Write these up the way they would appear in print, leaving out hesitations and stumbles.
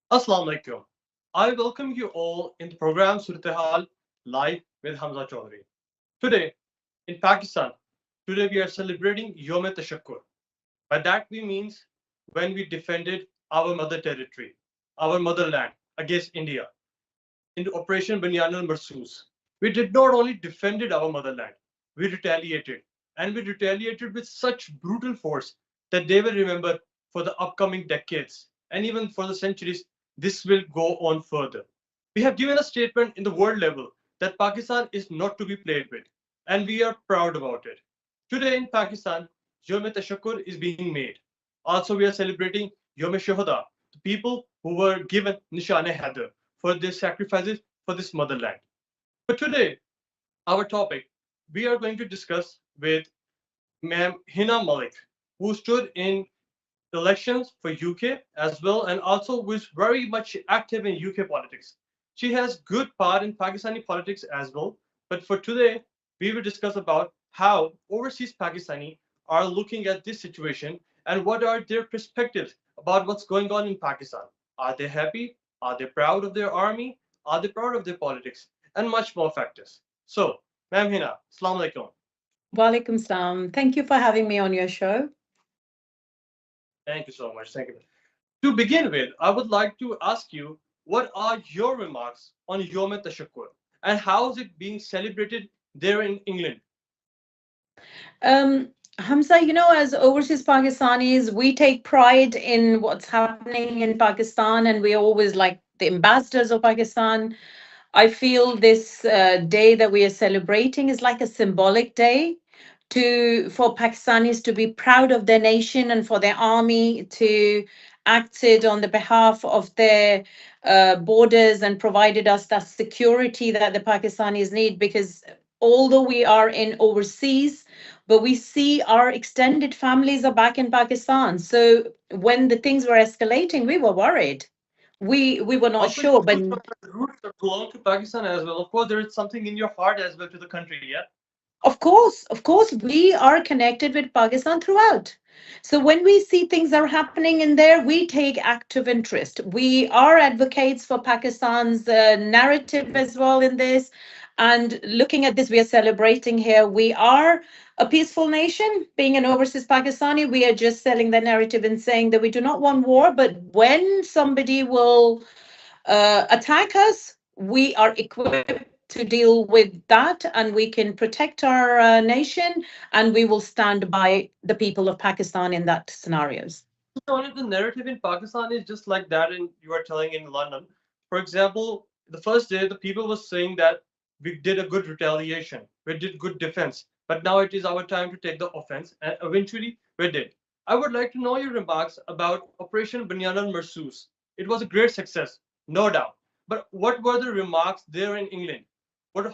Assalamu alaikum. I welcome you all in the program Surtehal live with Hamza Chaudhary. Today in Pakistan, today we are celebrating Youm-e-Tashakur. By that we means when we defended our mother territory, our motherland against India in Operation Banyan al-Marsus. We did not only defended our motherland, we retaliated. And we retaliated with such brutal force that they will remember for the upcoming decades and even for the centuries. This will go on further. We have given a statement in the world level that Pakistan is not to be played with, and we are proud about it. Today in Pakistan, Youm-e-Tashakur is being made. Also, we are celebrating Youm-e-Shuhada, the people who were given Nishane-Haider for their sacrifices for this motherland. But today, our topic, we are going to discuss with Ma'am Hina Malik, who stood in elections for UK as well and also was very much active in UK politics. She has good part in Pakistani politics as well. But for today, we will discuss about how overseas Pakistani are looking at this situation and what are their perspectives about what's going on in Pakistan. Are they happy? Are they proud of their army? Are they proud of their politics? And much more factors. So, Ma'am Hina, Assalamu alaikum. Walaikum salam. Thank you for having me on your show. Thank you so much. Thank you. To begin with, I would like to ask you what are your remarks on Youm-e-Tashakur and how is it being celebrated there in England? Hamza, as overseas Pakistanis, we take pride in what's happening in Pakistan, and we're always like the ambassadors of Pakistan. I feel this day that we are celebrating is like a symbolic day for Pakistanis to be proud of their nation and for their army to acted on the behalf of their borders and provided us that security that the Pakistanis need. Because although we are in overseas, but we see our extended families are back in Pakistan. So when the things were escalating, we were worried. We were not Also, sure, but roots belong to Pakistan as well. Of course, there is something in your heart as well to the country, yeah? of course, we are connected with Pakistan throughout. So when we see things are happening in there, we take active interest. We are advocates for Pakistan's narrative as well in this. And looking at this, we are celebrating here. We are a peaceful nation. Being an overseas Pakistani, we are just selling the narrative and saying that we do not want war. But when somebody will attack us, we are equipped to deal with that and we can protect our nation and we will stand by the people of Pakistan in that scenarios. Only the narrative in Pakistan is just like that, and you are telling in London. For example, the first day, the people were saying that we did a good retaliation, we did good defense, but now it is our time to take the offense, and eventually we did. I would like to know your remarks about Operation Banyan al-Marsus. It was a great success, no doubt. But what were the remarks there in England?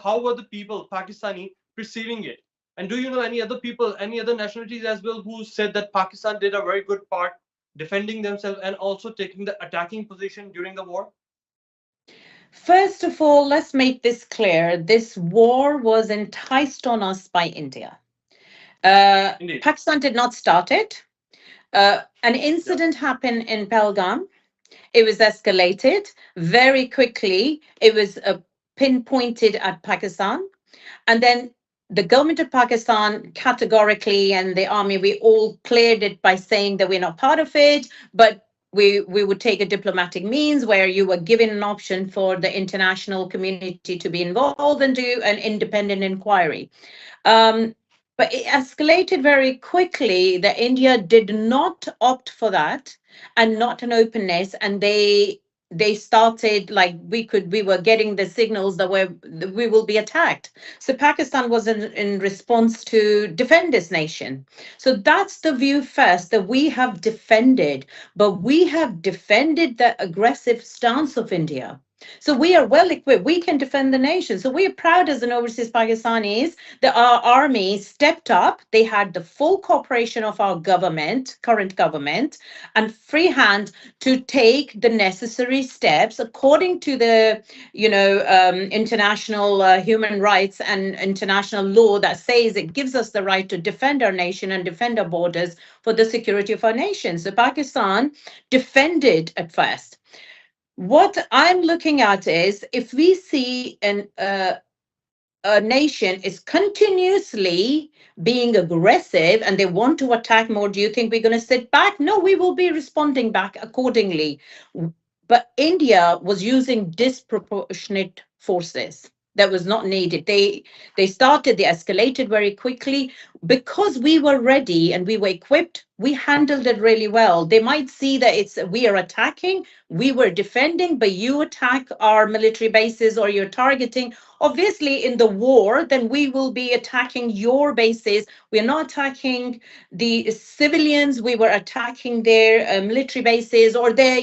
How were the people, Pakistani, perceiving it? And do you know any other people, any other nationalities as well, who said that Pakistan did a very good part defending themselves and also taking the attacking position during the war? First of all, let's make this clear. This war was enticed on us by India. Indeed. Pakistan did not start it. An Yeah. incident happened in Pelgam. It was escalated very quickly. It was pinpointed at Pakistan. And then the government of Pakistan categorically and the army, we all cleared it by saying that we're not part of it, but we would take a diplomatic means where you were given an option for the international community to be involved and do an independent inquiry. Um, but it escalated very quickly. The India did not opt for that and not an openness, and they started like we were getting the signals we will be attacked. So Pakistan was in response to defend this nation. So that's the view first, that we have defended, but we have defended the aggressive stance of India. So we are well equipped. We can defend the nation. So we are proud as an overseas Pakistanis that our army stepped up. They had the full cooperation of our government, current government, and free hand to take the necessary steps according to the, international human rights and international law that says it gives us the right to defend our nation and defend our borders for the security of our nation. So Pakistan defended at first. What I'm looking at is if we see a nation is continuously being aggressive and they want to attack more, do you think we're going to sit back? No, we will be responding back accordingly. But India was using disproportionate forces that was not needed. They escalated very quickly because we were ready and we were equipped. We handled it really well. They might see that it's we are attacking, we were defending, but you attack our military bases or you're targeting. Obviously, in the war, then we will be attacking your bases. We're not attacking the civilians. We were attacking their military bases or their,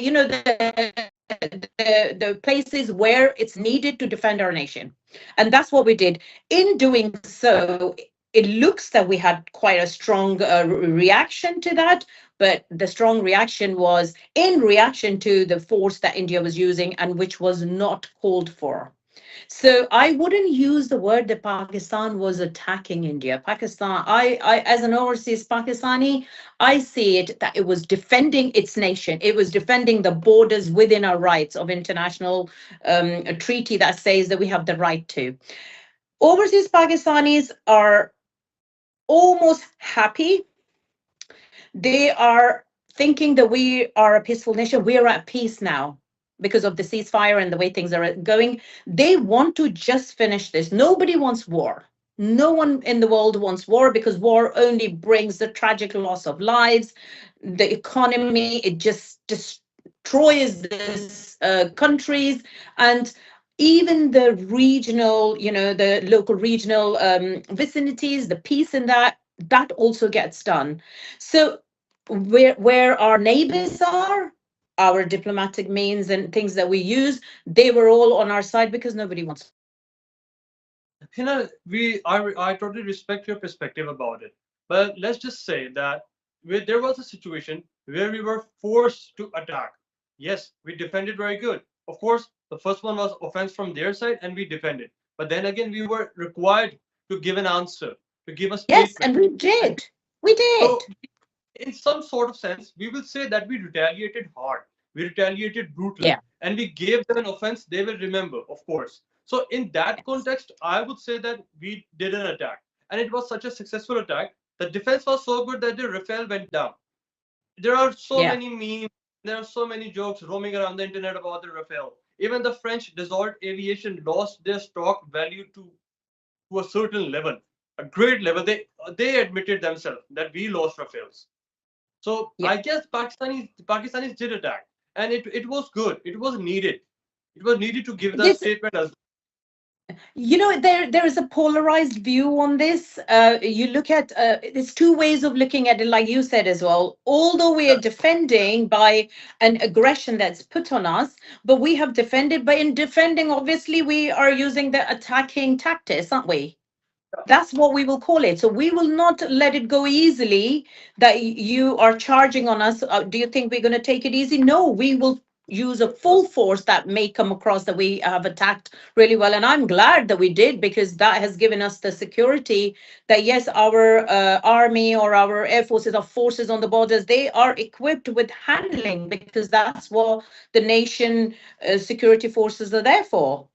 the places where it's needed to defend our nation. And that's what we did. In doing so, it looks that we had quite a strong reaction to that, but the strong reaction was in reaction to the force that India was using and which was not called for. So I wouldn't use the word that Pakistan was attacking India. Pakistan, I as an overseas Pakistani, I see it that it was defending its nation. It was defending the borders within our rights of international a treaty that says that we have the right to. Overseas Pakistanis are almost happy. They are thinking that we are a peaceful nation. We are at peace now because of the ceasefire and the way things are going. They want to just finish this. Nobody wants war. No one in the world wants war because war only brings the tragic loss of lives, the economy, it just destroys these countries, and even the regional, the local regional vicinities, the peace in that also gets done. So where our neighbors are, our diplomatic means and things that we use, they were all on our side because nobody wants. I totally respect your perspective about it, but let's just say that there was a situation where we were forced to attack. Yes, we defended very good. Of course, the first one was offense from their side, and we defended. But then again, we were required to give an answer, to give a Yes, statement, and we and did. We so did. in some sort of sense, we will say that we retaliated hard, we retaliated brutally, Yeah. and we gave them an offense they will remember, of course. So, in that Yes. context, I would say that we did an attack, and it was such a successful attack. The defense was so good that the Rafale went down. There are so Yeah. many memes, there are so many jokes roaming around the internet about the Rafale. Even the French Dassault Aviation lost their stock value to a certain level, a great level. They admitted themselves that we lost Rafales. So Yeah. I guess Pakistanis did attack, and it was good. It was needed. It was needed to give the This, statement as there is a polarized view on this. You look at there's two ways of looking at it, like you said as well. Although we are well. defending by an aggression that's put on us, but we have defended. But in defending, obviously, we are using the attacking tactics, aren't we? That's what we will call it. So we will not let it go easily that you are charging on us. Do you think we're going to take it easy? No, we will use a full force that may come across that we have attacked really well. And I'm glad that we did because that has given us the security that, yes, our army or our air forces or forces on the borders, they are equipped with handling because that's what the nation security forces are there for.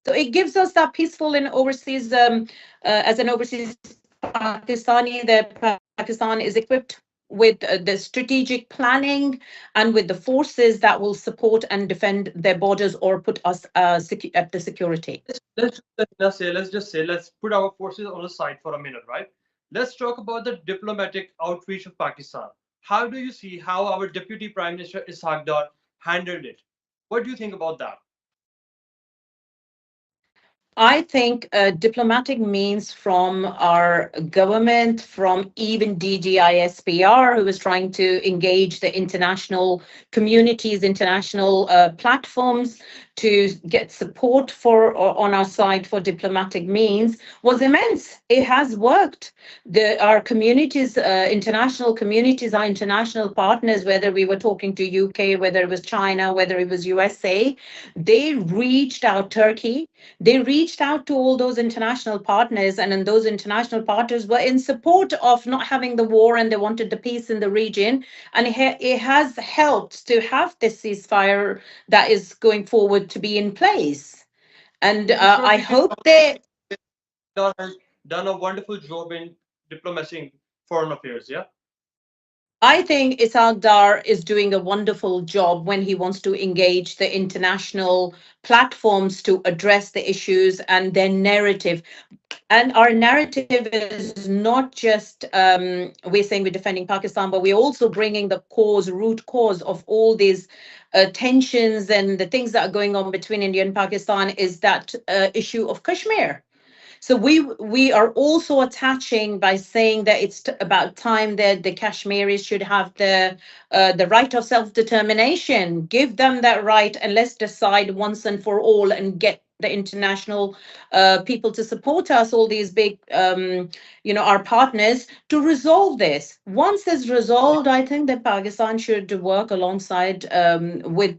So it gives us that peaceful in overseas, as an overseas Pakistani, that Pakistan is equipped with the strategic planning and with the forces that will support and defend their borders or put us at the security. Let's put our forces on the side for a minute, right? Let's talk about the diplomatic outreach of Pakistan. How do you see how our Deputy Prime Minister Ishaq Dar handled it? What do you think about that? I think diplomatic means from our government, from even DGISPR, who is trying to engage the international communities, international platforms to get support for on our side for diplomatic means, was immense. It has worked. Our communities, international communities, our international partners, whether we were talking to UK, whether it was China, whether it was USA, they reached out Turkey. They reached reached out to all those international partners, and then those international partners were in support of not having the war, and they wanted the peace in the region. And it has helped to have this ceasefire that is going forward to be in place. And In short, I we can hope they has done a wonderful job in diplomacy in foreign affairs. Yeah, I think Isaac Dar is doing a wonderful job when he wants to engage the international platforms to address the issues and their narrative. And our narrative is not just we're saying we're defending Pakistan, but we're also bringing the root cause of all these tensions and the things that are going on between India and Pakistan is that issue of Kashmir. So we are also attaching by saying that it's about time that the Kashmiris should have the right of self-determination. Give them that right, and let's decide once and for all, and get the international people to support us, all these big, our partners, to resolve this. Once it's resolved, I think that Pakistan should work alongside with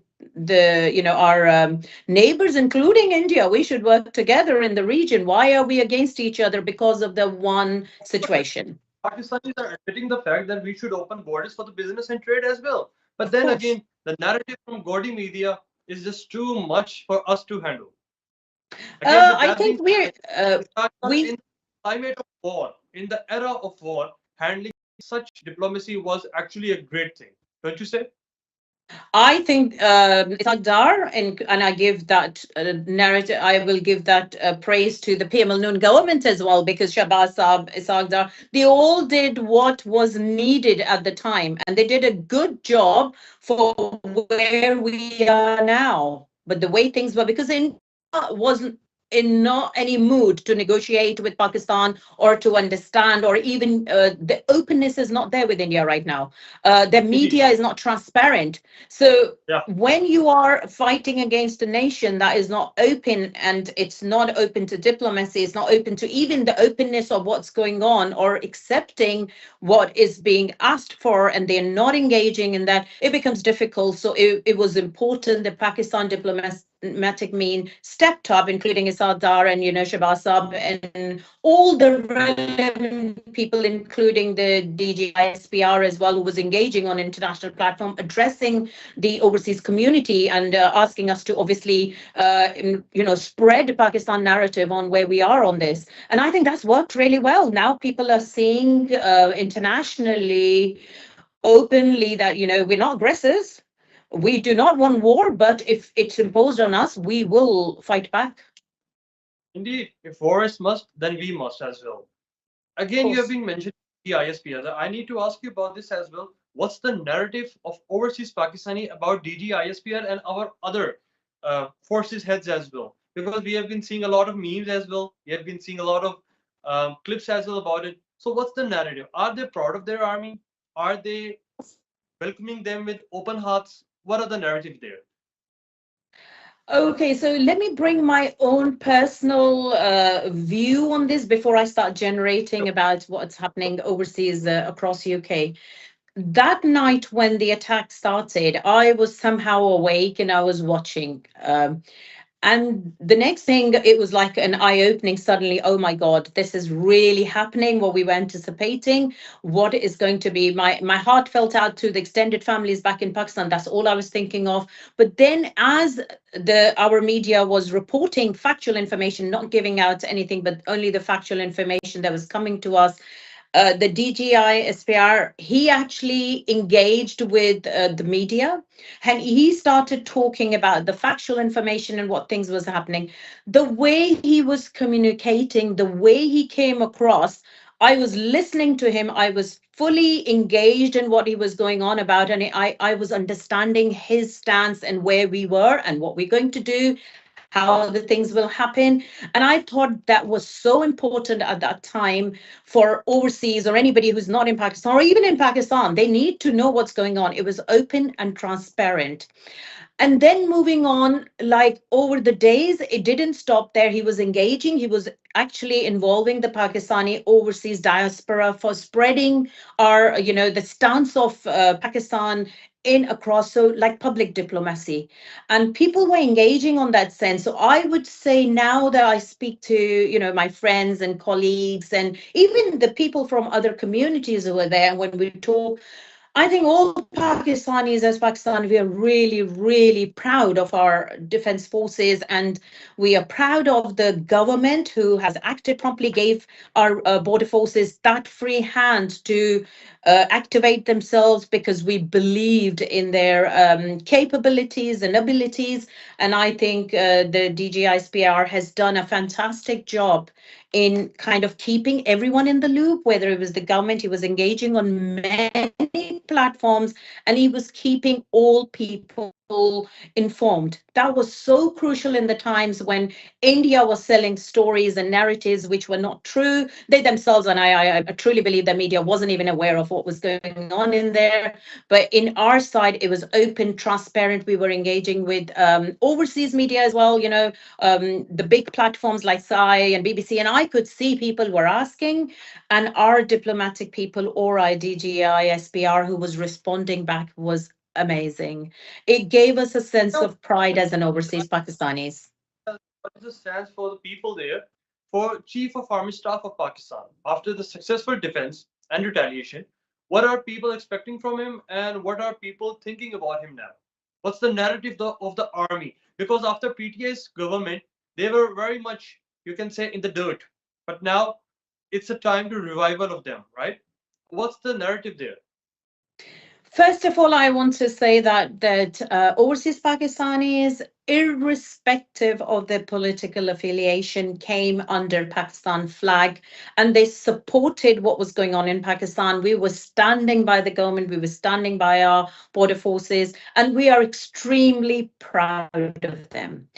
our neighbors, including India. We should work together in the region. Why are we against each other because of the one situation? Pakistanis are admitting the fact that we should open borders for the business and trade as well. But Of then course. again, the narrative from Gaudi media is just too much for us to handle. Again, with I that think being we're said, we in the climate of war, in the era of war, handling such diplomacy was actually a great thing. Don't you say? I think Isaac Dar, and I give that narrative, I will give that praise to the PMLN government as well, because Shahbaz Saab, Isaac Dar, they all did what was needed at the time, and they did a good job for where we are now. But the way things were, because India wasn't in not any mood to negotiate with Pakistan or to understand, or even the openness is not there with India right now. The Indeed. media is not transparent. So Yeah. when you are fighting against a nation that is not open, and it's not open to diplomacy, it's not open to even the openness of what's going on or accepting what is being asked for, and they're not engaging in that, it becomes difficult. So it was important that Pakistan diplomatic mean stepped up, including Isar Dar and Shahbaz Saab and all the relevant people, including the DGISPR as well, who was engaging on international platform, addressing the overseas community and asking us to obviously, spread Pakistan narrative on where we are on this. And I think that's worked really well. Now people are seeing internationally, openly, that, we're not aggressors. We do not want war, but if it's imposed on us, we will fight back. Indeed, if war is must, then we must as well. Of Again, you have course. been mentioning the ISPR. I need to ask you about this as well. What's the narrative of overseas Pakistani about DGISPR and our other forces heads as well? Because we have been seeing a lot of memes as well. We have been seeing a lot of clips as well about it. So, what's the narrative? Are they proud of their army? Are they welcoming them with open hearts? What are the narrative there? Okay, so let me bring my own personal view on this before I start generating about what's happening overseas across UK. That night when the attack started, I was somehow awake and I was watching. And the next thing, it was like an eye-opening suddenly. Oh my God, this is really happening, what we were anticipating. What is going to be, my heart felt out to the extended families back in Pakistan. That's all I was thinking of. But then as our media was reporting factual information, not giving out anything, but only the factual information that was coming to us, the DGI SPR, he actually engaged with the media, and he started talking about the factual information and what things was happening. The way he was communicating, the way he came across, I was listening to him. I was fully engaged in what he was going on about, and I was understanding his stance and where we were and what we're going to do, how the things will happen. And I thought that was so important at that time for overseas or anybody who's not in Pakistan or even in Pakistan. They need to know what's going on. It was open and transparent. And then moving on, like over the days, it didn't stop there. He was engaging, he was actually involving the Pakistani overseas diaspora for spreading our, the stance of Pakistan in across, so like public diplomacy. And people were engaging on that sense. So I would say now that I speak to, my friends and colleagues and even the people from other communities who are there, and when we talk, I think all Pakistanis, as Pakistan, we are really, really proud of our defense forces, and we are proud of the government who has acted promptly, gave our border forces that free hand to activate themselves because we believed in their capabilities and abilities. And I think the DGISPR has done a fantastic job in kind of keeping everyone in the loop, whether it was the government, he was engaging on many platforms, and he was keeping all people informed. That was so crucial in the times when India was selling stories and narratives which were not true. They themselves, and I truly believe the media wasn't even aware of what was going on in there. But in our side, it was open, transparent. We were engaging with overseas media as well, the big platforms like Sai and BBC, and I could see people were asking, and our diplomatic people or IDGI, SPR, who was responding back was amazing. It gave us a sense Now, of pride as an overseas Pakistanis. what is the stance for the people there for Chief of Army Staff of Pakistan after the successful defense and retaliation? What are people expecting from him, and what are people thinking about him now? What's the narrative of the army? Because after PTI's government, they were very much, you can say, in the dirt. But now it's a time to revival of them, right? What's the narrative there? First of all, I want to say that overseas Pakistanis, irrespective of their political affiliation, came under Pakistan flag, and they supported what was going on in Pakistan. We were standing by the government, we were standing by our border forces, and we are extremely proud of them.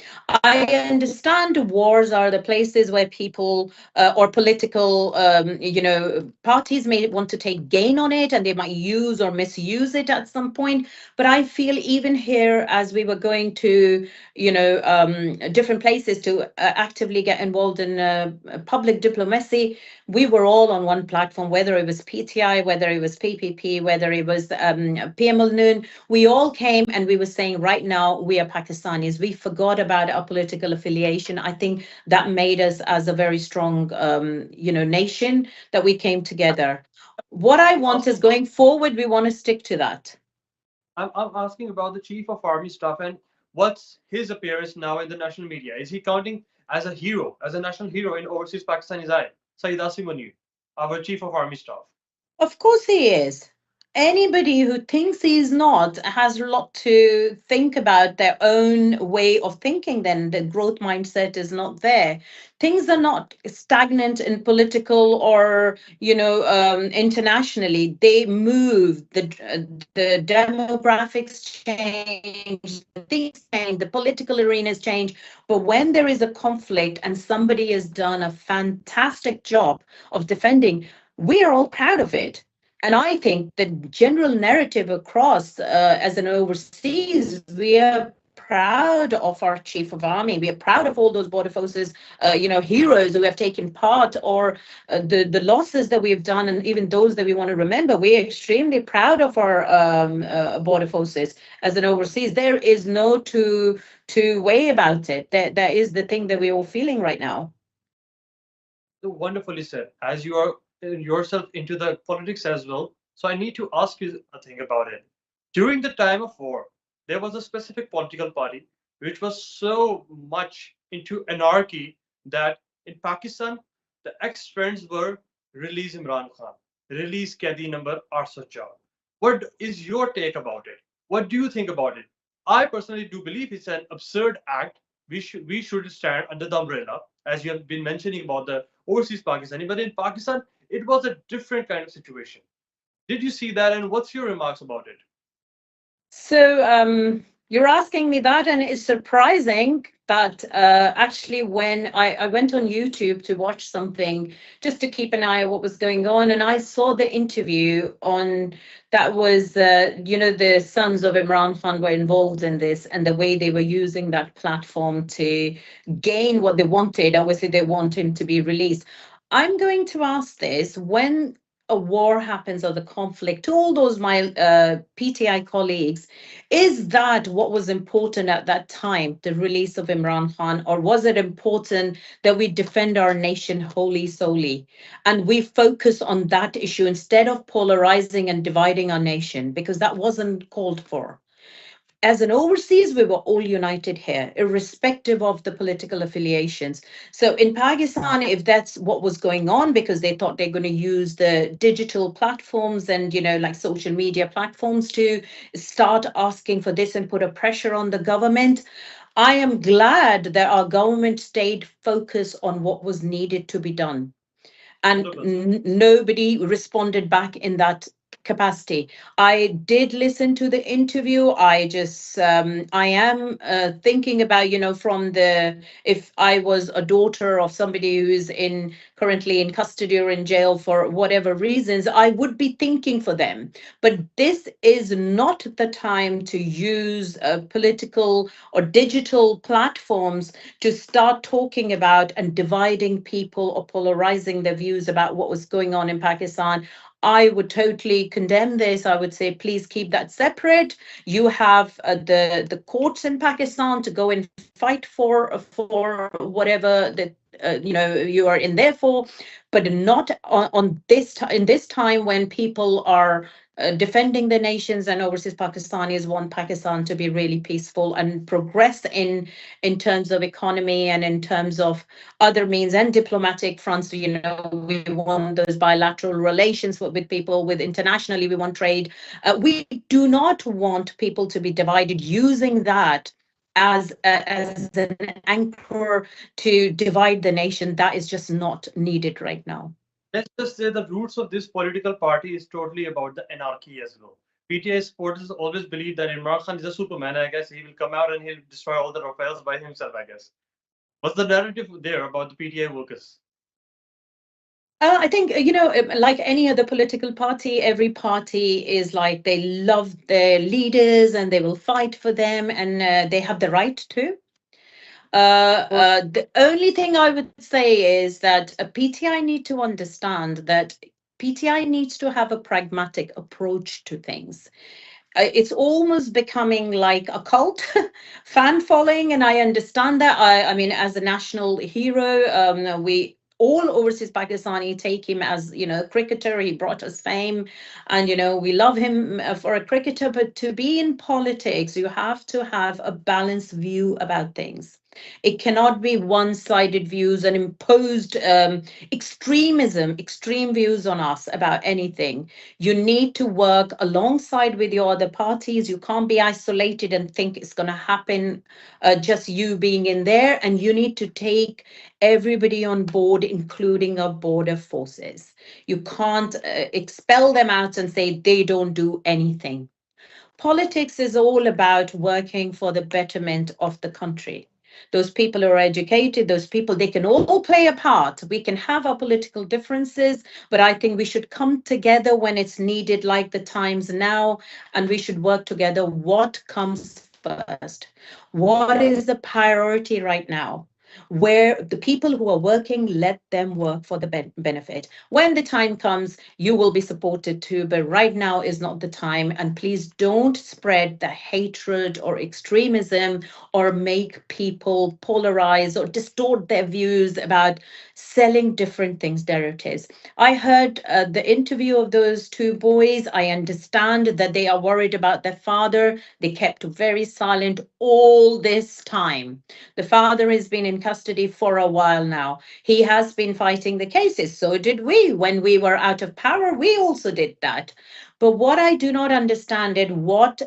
I understand wars are the places where people or political, parties may want to take gain on it, and they might use or misuse it at some point. But I feel even here, as we were going to, different places to actively get involved in public diplomacy, we were all on one platform, whether it was PTI, whether it was PPP, whether it was PMLN. We all came and we were saying, right now, we are Pakistanis. We forgot about our political affiliation. I think that made us as a very strong, nation, that we came together. What I want is going forward, we want to stick to that. I'm asking about the Chief of Army Staff and what's his appearance now in the national media. Is he counting as a hero, as a national hero in overseas Pakistani's eye? Saeed Asim Munir, our Chief of Army Staff. Of course he is. Anybody who thinks he's not has a lot to think about their own way of thinking, then the growth mindset is not there. Things are not stagnant in political or, internationally. They move, the demographics change, the things change, the political arenas change. But when there is a conflict and somebody has done a fantastic job of defending, we are all proud of it. And I think the general narrative across, as an overseas, we are proud of our chief of army. We are proud of all those border forces, heroes who have taken part, or the losses that we've done, and even those that we want to remember. We are extremely proud of our border forces as an overseas. There is no two way about it. That is the thing that we're all feeling right now. So wonderfully said. As you are yourself into the politics as well, so I need to ask you a thing about it. During the time of war, there was a specific political party which was so much into anarchy that in Pakistan, the ex-friends were release Imran Khan, release Kedi number 804. What is your take about it? What do you think about it? I personally do believe it's an absurd act. We should stand under the umbrella, as you have been mentioning about the overseas Pakistani. But in Pakistan, it was a different kind of situation. Did you see that, and what's your remarks about it? So You're asking me that, and it's surprising that actually, when I went on YouTube to watch something just to keep an eye on what was going on, and I saw the interview on that was, the sons of Imran Khan were involved in this, and the way they were using that platform to gain what they wanted. Obviously, they want him to be released. I'm going to ask this when a war happens or the conflict to all those my PTI colleagues, is that what was important at that time, the release of Imran Khan, or was it important that we defend our nation wholly solely and we focus on that issue instead of polarizing and dividing our nation, because that wasn't called for? As an overseas, we were all united here, irrespective of the political affiliations. So in Pakistan, if that's what was going on, because they thought they're going to use the digital platforms and, like social media platforms to start asking for this and put a pressure on the government, I am glad that our government stayed focused on what was needed to be done, and 100%. nobody responded back in that capacity. I did listen to the interview. I am thinking about, from the, if I was a daughter of somebody who is in currently in custody or in jail for whatever reasons, I would be thinking for them. But this is not the time to use political or digital platforms to start talking about and dividing people or polarizing their views about what was going on in Pakistan. I would totally condemn this. I would say, please keep that separate. You have the courts in Pakistan to go and fight for whatever that you are in there for, but not on this in this time when people are defending the nations, and overseas Pakistanis want Pakistan to be really peaceful and progress in terms of economy and in terms of other means and diplomatic fronts. We want those bilateral relations with people, with internationally, we want trade. We do not want people to be divided using that as an anchor to divide the nation. That is just not needed right now. Let's just say the roots of this political party is totally about the anarchy as well. PTI supporters always believe that Imran Khan is a Superman. I guess he will come out and he'll destroy all the Rafaels by himself, I guess. What's the narrative there about the PTI workers? I think, like any other political party, every party is like they love their leaders and they will fight for them, and they have the right to. The only thing I would say is that a PTI need to understand that PTI needs to have a pragmatic approach to things. It's almost becoming like a cult fan following, and I understand that. I mean, as a national hero, we all overseas Pakistani take him as, a cricketer. He brought us fame, and we love him for a cricketer. But to be in politics, you have to have a balanced view about things. It cannot be one-sided views and imposed extreme views on us about anything. You need to work alongside with your other parties. You can't be isolated and think it's going to happen just you being in there. And you need to take everybody on board, including our border forces. You can't expel them out and say they don't do anything. Politics is all about working for the betterment of the country. Those people who are educated, those people, they can all play a part. We can have our political differences, but I think we should come together when it's needed, like the times now, and we should work together. What comes first? What is the priority right now? Where the people who are working, let them work for the benefit. When the time comes, you will be supported too, but right now is not the time. And please don't spread the hatred or extremism or make people polarize or distort their views about selling different things, derivatives. I heard the interview of those two boys. I understand that they are worried about their father. They kept very silent all this time. The father has been in custody for a while now. He has been fighting the cases. So did we. When we were out of power, we also did that. But what I do not understand is what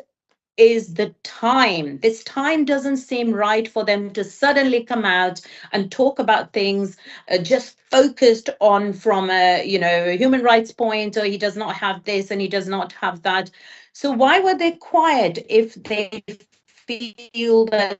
is the time. This time doesn't seem right for them to suddenly come out and talk about things just focused on from a human rights point, or he does not have this and he does not have that. So why were they quiet if they feel that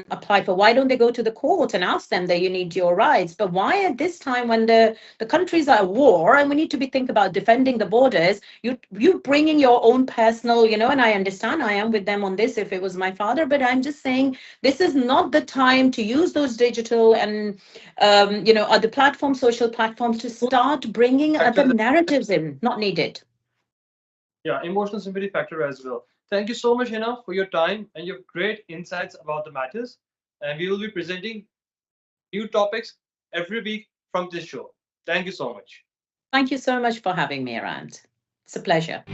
apply for, why don't they go to the court and ask them that you need your rights? But why at this time when the countries are at war and we need to be think about defending the borders, you bringing your own personal, and I understand I am with them on this if it was my father, but I'm just saying this is not the time to use those digital and other platforms, social platforms, to start bringing other Factor narratives in. Not needed. Yeah, emotional sympathy factor as well. Thank you so much, Hina, for your time and your great insights about the matters. And we will be presenting new topics every week from this show. Thank you so much. Thank you so much for having me around. It's a pleasure.